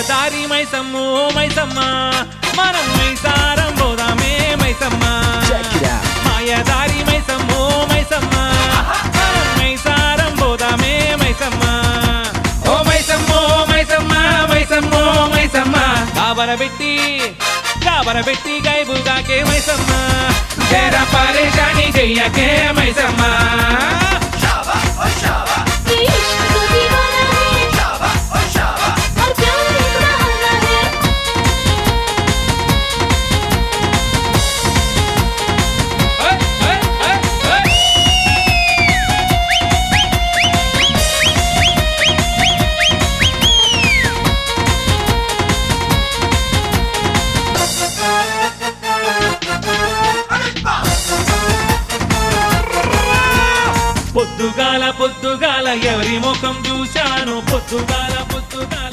మాయదారి మైసమ్మో మైసమ్మ మనం మైసారం పోదామే మైసమ్మ మాయదారి మైసమ్మో మైసమ్మ మనం మైసారం పోదామే మైసమ్మ ఓ మైసమ్మో మైసమ్మ మైసమ్మో మైసమ్మ గాబరబెట్టి గైబుగాకే మైసమ్మ तेरा परेशानी गैया के मैसम्मा పొద్దుగాల ఎవరి ముఖం చూశాను పొద్దుగాల